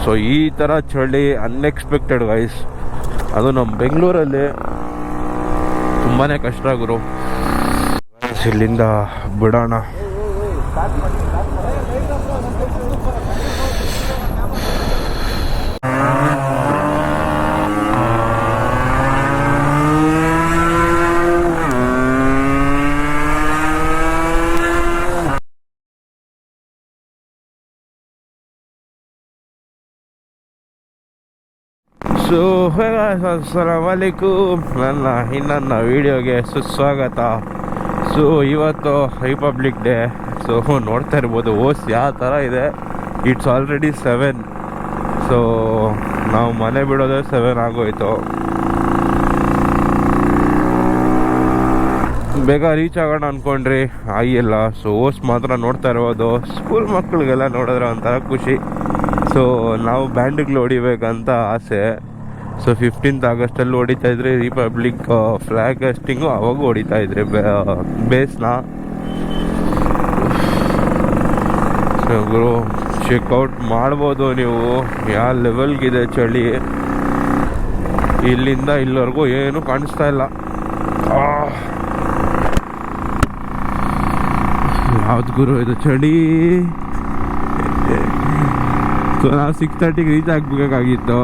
So ಈ ಥರ ಚಳಿ ಅನ್ಎಕ್ಸ್ಪೆಕ್ಟೆಡ್ ಗೈಸ್, ಅದು ನಮ್ಮ ಬೆಂಗಳೂರಲ್ಲಿ ತುಂಬಾ ಕಷ್ಟ ಗುರು. ಇಲ್ಲಿಂದ ಬಿಡೋಣ. ಸೊ ಅಸ್ಸಲಾಮುಅಲೈಕುಮ್, ನನ್ನ ವಿಡಿಯೋಗೆ ಸುಸ್ವಾಗತ. ಸೊ ಇವತ್ತು ರಿಪಬ್ಲಿಕ್ ಡೇ. ಸೊ ನೋಡ್ತಾ ಇರ್ಬೋದು ಓಸ್ ಯಾವ ಥರ ಇದೆ. It's already 7. ಸೊ ನಾವು ಮನೆ ಬಿಡೋದೇ 7 ಆಗೋಯ್ತು. ಬೇಗ ರೀಚ್ ಆಗೋಣ ಅಂದ್ಕೊಂಡ್ರಿ, ಆಗಿಲ್ಲ. ಸೊ ಓಸ್ ಮಾತ್ರ ನೋಡ್ತಾ ಇರ್ಬೋದು. ಸ್ಕೂಲ್ ಮಕ್ಕಳಿಗೆಲ್ಲ ನೋಡಿದ್ರೆ ಒಂಥರ ಖುಷಿ. ಸೊ ನಾವು ಬ್ಯಾಂಡ್ಗಳು ಹೊಡಿಬೇಕಂತ ಆಸೆ. ಸೊ 15th ಆಗಸ್ಟಲ್ಲಿ ಹೊಡಿತಾ ಇದ್ರಿ ರಿಪಬ್ಲಿಕ್ ಫ್ಲ್ಯಾಗ್ ಹಾಸ್ಟಿಂಗು, ಅವಾಗ ಹೊಡಿತಾ ಇದ್ರಿ ಬೇಸ್ನ. ಗುರು ಚೆಕ್ಔಟ್ ಮಾಡ್ಬೋದು ನೀವು, ಯಾವ ಲೆವೆಲ್ಗಿದೆ ಚಳಿ. ಇಲ್ಲಿಂದ ಇಲ್ಲಿವರೆಗೂ ಏನು ಕಾಣಿಸ್ತಾ ಇಲ್ಲ. ಯಾವ್ದು ಗುರು ಇದು ಚಳಿ. ಸೊ ನಾವು 6:30ಗೆ ರೀಚ್ ಆಗಬೇಕಾಗಿತ್ತು.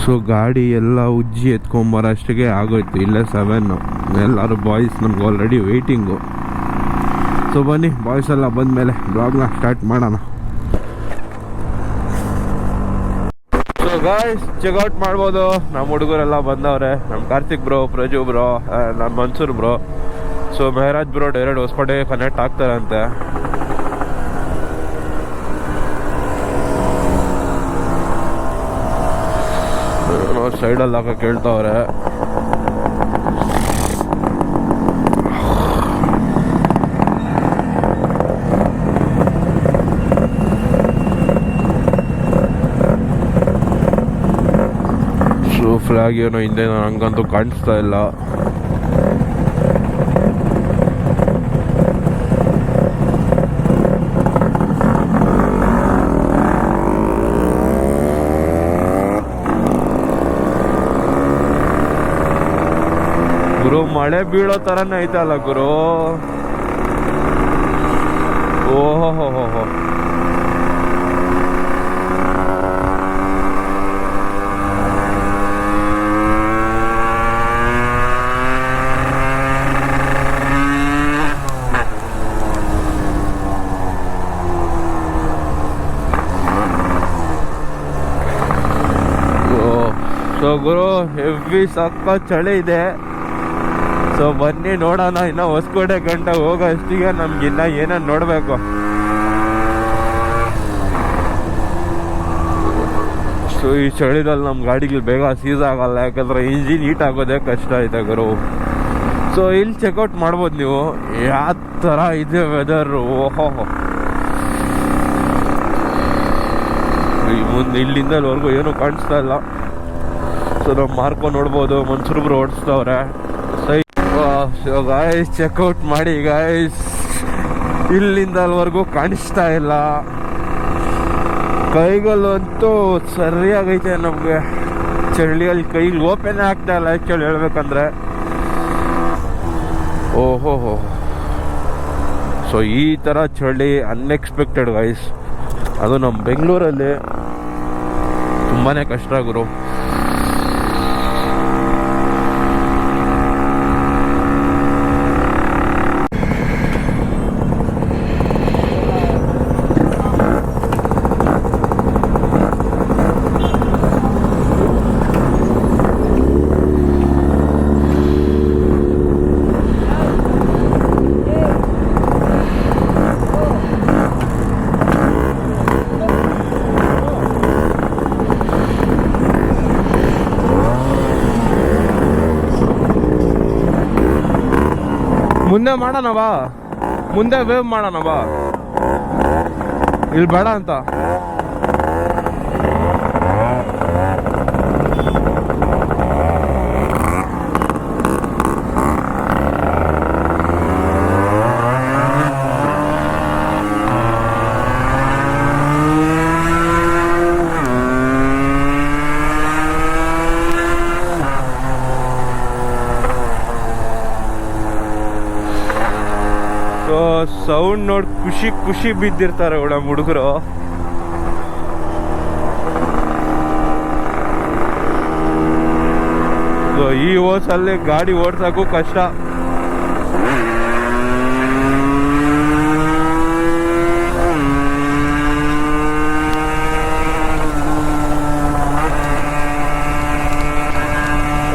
ಸೊ ಗಾಡಿ ಎಲ್ಲ ಉಜ್ಜಿ ಎತ್ಕೊಂಬರೋಷ್ಟಿಗೆ ಆಗೋಯ್ತು. ಇಲ್ಲೇ 7. ಎಲ್ಲರೂ ಬಾಯ್ಸ್ ನಮ್ಗೆ ಆಲ್ರೆಡಿ ವೆಯ್ಟಿಂಗು. ಸೊ ಬನ್ನಿ ಬಾಯ್ಸ್ ಎಲ್ಲ ಬಂದಮೇಲೆ ಬ್ಲಾಗ್ನ ಸ್ಟಾರ್ಟ್ ಮಾಡೋಣ. ಸೊ ಗಾಯ್ಸ್ ಚೆಕ್ಔಟ್ ಮಾಡ್ಬೋದು. ನಮ್ಮ ಹುಡುಗರೆಲ್ಲ ಬಂದವ್ರೆ. ನಮ್ಮ ಕಾರ್ತಿಕ್ ಬ್ರೋ, ಪ್ರಜು ಬ್ರೋ, ನಮ್ಮ Mansoor bro. So Mehraj bro direct ಹೊಸಪೇಟೆಗೆ ಕನೆಕ್ಟ್ ಆಗ್ತಾರಂತೆ. ಸೈಡಲ್ಲಿ ಹಾಕ ಕೇಳ್ತಾವ್ರೆ. ಸೊ ಫ್ಲಾಗ್ ಏನೋ ಹಿಂದೆ ಹಂಗಂತೂ ಕಾಣಿಸ್ತಾ ಇಲ್ಲ. ಗುರು ಮಳೆ ಬೀಳೋ ತರನೇ ಐತಲ್ಲ ಗುರು. ಓಹೋ ಹೋ ಹೋ ಹೋ. ಸೊ ಗುರು ಹೆವಿ ಸಕ್ಕ ಚಳಿ ಇದೆ. ಸೊ ಬನ್ನಿ ನೋಡೋಣ. ಇನ್ನು ಹೊಸಕೋಟೆ ಗಂಟೆ ಹೋಗೋ ಅಷ್ಟಿಗೆ ನಮ್ಗಿನ್ನ ಏನೇನು ನೋಡಬೇಕು. ಸೊ ಈ ಚಳಿದಲ್ಲಿ ನಮ್ಮ ಗಾಡಿಗಳು ಬೇಗ ಸೀಸ್ ಆಗಲ್ಲ, ಯಾಕಂದ್ರೆ ಇಂಜಿನ್ ಹೀಟ್ ಆಗೋದೇ ಕಷ್ಟ ಐತೆ ಗುರು. ಸೊ ಇಲ್ಲಿ ಚೆಕ್ಔಟ್ ಮಾಡ್ಬೋದು ನೀವು ಯಾವ ಥರ ಇದೆ ವೆದರ್. ಓಹೋ ಮುಂದೆ ಇಲ್ಲಿಂದ ಅಲ್ಲಿವರೆಗೂ ಏನೂ ಕಾಣಿಸ್ತಾ ಇಲ್ಲ. ಸೊ ನಾವು ಮಾರ್ಕೊಂಡು ನೋಡ್ಬೋದು. ಮನ್ಸೂರ್ಬ್ರು ಓಡಿಸ್ತವ್ರೆ. ಸೊ ಗಾಯ್ಸ್ ಚೆಕ್ಔಟ್ ಮಾಡಿ ಗಾಯ್ಸ್, ಇಲ್ಲಿಂದ ಅಲ್ಲಿವರೆಗೂ ಕಾಣಿಸ್ತಾ ಇಲ್ಲ. ಕೈಗಳಂತೂ ಸರಿಯಾಗೈತೆ ನಮಗೆ. ಚಳಿಯಲ್ಲಿ ಕೈಗೆ ಓಪನ್ ಆಗ್ತಾ ಇಲ್ಲ ಆ್ಯಕ್ಚುಲಿ ಹೇಳ್ಬೇಕಂದ್ರೆ. ಓಹೋ ಹೋ. ಸೊ ಈ ಥರ ಚಳಿ ಅನ್ಎಕ್ಸ್ಪೆಕ್ಟೆಡ್ ಗೈಸ್, ಅದು ನಮ್ಮ ಬೆಂಗಳೂರಲ್ಲಿ ತುಂಬಾ ಕಷ್ಟ ಗುರು. ಮುಂದೆ ಮಾಡೋಣವಾ, ಮುಂದೆ ವೇವ್ ಮಾಡೋಣವಾ, ಇಲ್ಲಿ ಬೇಡ ಅಂತ. ಸೌಂಡ್ ನೋಡಿ ಖುಷಿ ಖುಷಿ ಬಿದ್ದಿರ್ತಾರೆ ನಮ್ಮ ಹುಡುಗರು. ಈ ಓಸಲ್ಲಿ ಗಾಡಿ ಓಡ್ಸಕ್ಕೂ ಕಷ್ಟ.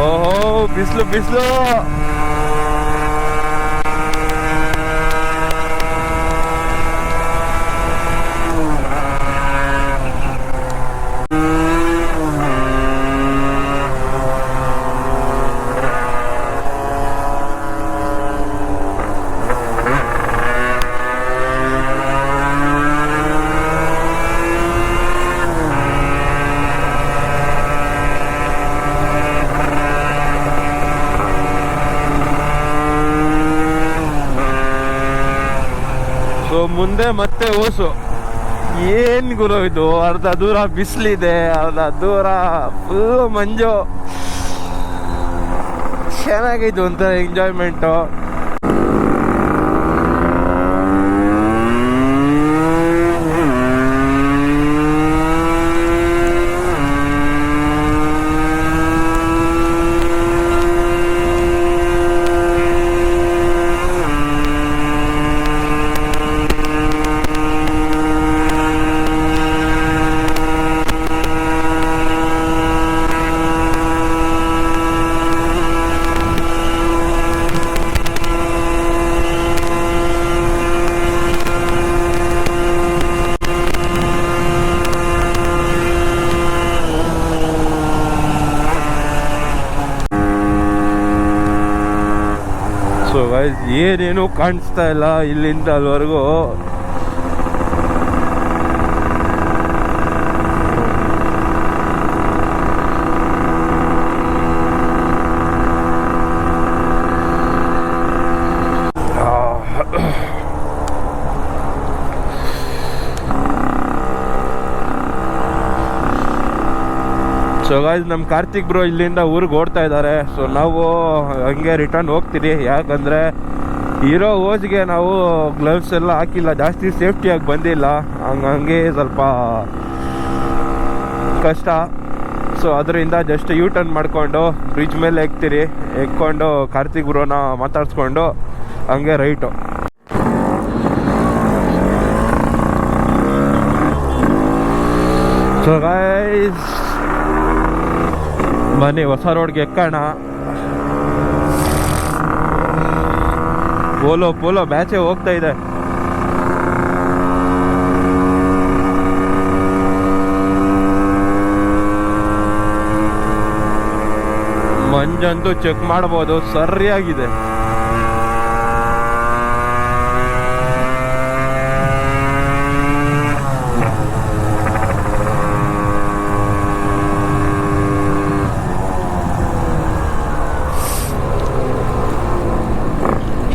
ಓಹೋ ಬಿಸಿಲು ಬಿಸಿಲು. ಮುಂದೆ ಮತ್ತೆ ಓಸು. ಏನ್ ಗುರು ಇದು, ಅರ್ಧ ದೂರ ಬಿಸಿಲಿದೆ, ಅರ್ಧ ದೂರ ಫುಲ್ ಮಂಜು. ಚೆನ್ನಾಗಿತ್ತು ಒಂಥರ ಎಂಜಾಯ್ಮೆಂಟು. ಸೊ ಗೈಸ್ ಏನೇನು ಕಾಣಿಸ್ತಾ ಇಲ್ಲ ಇಲ್ಲಿಂದ ಅಲ್ಲಿವರೆಗೂ. ಸೊ ಗೈಸ್ ನಮ್ಮ ಕಾರ್ತಿಕ್ ಬ್ರೋ ಇಲ್ಲಿಂದ ಊರಿಗೆ ಓಡ್ತಾ ಇದ್ದಾರೆ. ಸೊ ನಾವು ಹಂಗೆ ರಿಟರ್ನ್ ಹೋಗ್ತೀರಿ. ಯಾಕಂದರೆ ಇರೋ ಓಜ್ಗೆ ನಾವು ಗ್ಲವ್ಸ್ ಎಲ್ಲ ಹಾಕಿಲ್ಲ, ಜಾಸ್ತಿ ಸೇಫ್ಟಿಯಾಗಿ ಬಂದಿಲ್ಲ. ಹಂಗೆ ಸ್ವಲ್ಪ ಕಷ್ಟ. ಸೊ ಅದರಿಂದ ಜಸ್ಟ್ ಯೂ ಟರ್ನ್ ಮಾಡಿಕೊಂಡು ಬ್ರಿಡ್ಜ್ ಮೇಲೆ ಎಕ್ಕೊಂಡು ಕಾರ್ತಿಕ್ ಬ್ರೋನ ಮಾತಾಡ್ಸ್ಕೊಂಡು ಹಂಗೆ ರೈಟು. ಸೊ ಗೈಸ್ ಬನ್ನಿ ಹೊಸ ರೋಡ್ಗೆ ಎಕ್ಕೋಣ. ಪೋಲೋ ಬ್ಯಾಚೆ ಹೋಗ್ತಾ ಇದೆ. ಮಂಜಂತೂ ಚೆಕ್ ಮಾಡ್ಬೋದು, ಸರಿಯಾಗಿದೆ.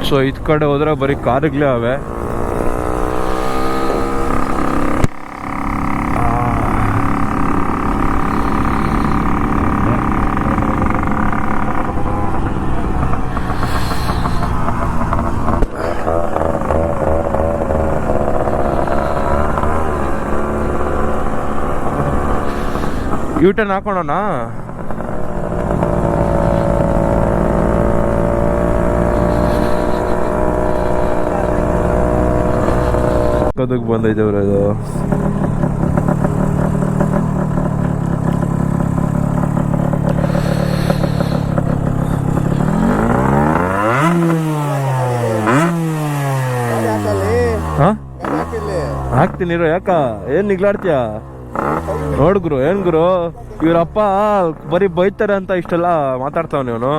ಸೊ ಇದ್ ಕಡೆ ಹೋದ್ರೆ ಬರೀ ಕಾರುಗಳೇ ಅವೆ. ಯೂಟರ್ನ್ ಹಾಕೋಣ. ಅದಕ್ಕೆ ಬಂದೈತೆ ಇದು. ಹಾಕ್ತೀನಿ ಯಾಕ ಏನ್ ನಿಗ್ಲಾಡ್ತೀಯ? ನೋಡ್ಗುರು ಏನ್ ಗುರು ಇವ್ರಪ್ಪ ಬರೀ ಬೈತಾರೆ ಅಂತ ಇಷ್ಟೆಲ್ಲ ಮಾತಾಡ್ತಾವ ಇವನು.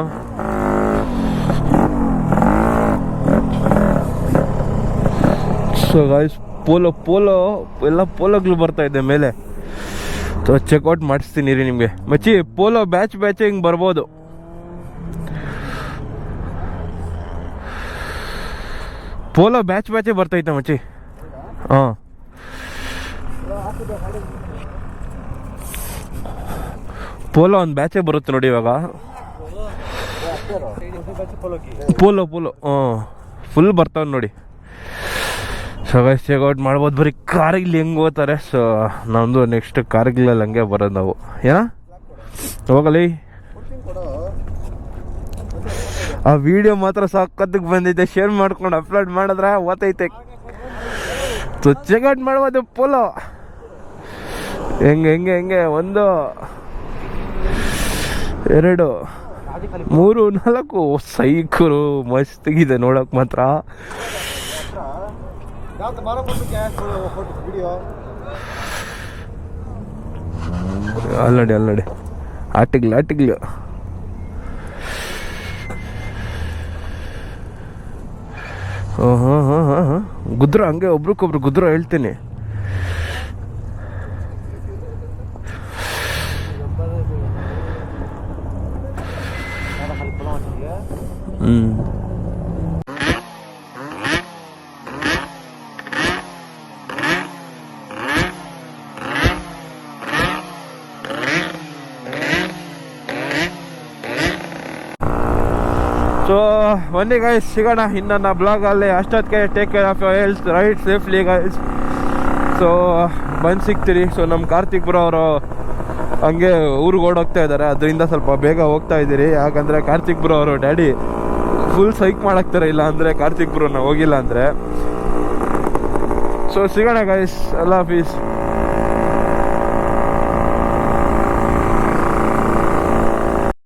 ಸೊ ಗಾಯ್ಸ್ ಪೋಲೋ ಎಲ್ಲ ಪೋಲೋಗಳು ಬರ್ತಾ ಇದೆ ಮೇಲೆ. ಚೆಕ್ಔಟ್ ಮಾಡಿಸ್ತೀನಿ ರೀ ನಿಮಗೆ. ಮಚ್ಚಿ ಪೋಲೋ ಬ್ಯಾಚ್ ಹಿಂಗೆ ಬರ್ಬೋದು. ಪೋಲೋ ಬ್ಯಾಚ್ ಬರ್ತೈತೆ ಮಚ್ಚಿ. ಹಾಂ ಪೋಲೋ ಒಂದು ಬ್ಯಾಚೇ ಬರುತ್ತೆ ನೋಡಿ ಇವಾಗ. ಪೋಲೋ ಹಾಂ ಫುಲ್ ಬರ್ತಾವೆ ನೋಡಿ. ಸೊ ಗೈಸ್ ಚೆಕ್ಔಟ್ ಮಾಡ್ಬೋದು. ಬರೀ ಕಾರ್ಗಿಲ್ ಹೆಂಗೆ ಹೋಗ್ತಾರೆ. ಸೊ ನಮ್ಮದು ನೆಕ್ಸ್ಟ್ ಕಾರ್ಗಿಲಲ್ಲಿ ಹಂಗೆ ಬರೋದು ನಾವು. ಏನ ಹೋಗಲಿ. ಆ ವಿಡಿಯೋ ಮಾತ್ರ ಸಕ್ಕತ್ತಿಗೆ ಬಂದಿದೆ. ಶೇರ್ ಮಾಡ್ಕೊಂಡು ಅಪ್ಲೋಡ್ ಮಾಡಿದ್ರೆ ಓದೈತೆ. ಸೊ ಚೆಕ್ಔಟ್ ಮಾಡ್ಬೋದು ಪೋಲೋ. ಹೆಂಗೆ ಹೆಂಗೆ ಹೆಂಗೆ 1 2 3 4 ಸೈಕರು ಮಸ್ತಿಗಿದೆ ನೋಡೋಕೆ ಮಾತ್ರ. ಅಲ್ಲಡಿ ಆಟಿಗ್ಲು ಹಾಂ ಗುದ್ರ ಹಂಗೆ ಒಬ್ರಿಗೊಬ್ರು ಗುದ್ರ ಹೇಳ್ತೀನಿ. ಸೊ ಬನ್ನಿ ಗೈಸ್ ಸಿಗೋಣ ಇನ್ನೊಂದು ಬ್ಲಾಗಲ್ಲಿ. ಅಷ್ಟೊತ್ತಿಗೆ take care of your health, right safely guys. So ಬಂದು ಸಿಗ್ತೀರಿ. ಸೊ ನಮ್ಮ ಕಾರ್ತಿಕ್ ಬ್ರೋ ಅವರು ಹಂಗೆ ಊರಿಗೆ ಓಡೋಗ್ತಾ ಇದ್ದಾರೆ, ಅದರಿಂದ ಸ್ವಲ್ಪ ಬೇಗ ಹೋಗ್ತಾ ಇದ್ದೀರಿ. ಯಾಕಂದರೆ ಕಾರ್ತಿಕ್ ಬ್ರೋ ಅವರು ಡ್ಯಾಡಿ ಫುಲ್ ಸೈಕ್ ಮಾಡಾಕ್ತಾರೆ, ಇಲ್ಲ ಅಂದರೆ ಕಾರ್ತಿಕ್ ಬ್ರೋ ನಾವು ಹೋಗಿಲ್ಲ ಅಂದರೆ. ಸೊ ಸಿಗೋಣ ಗೈಸ್, ಅಲ್ಲಾ ಹಾಫೀಸ್.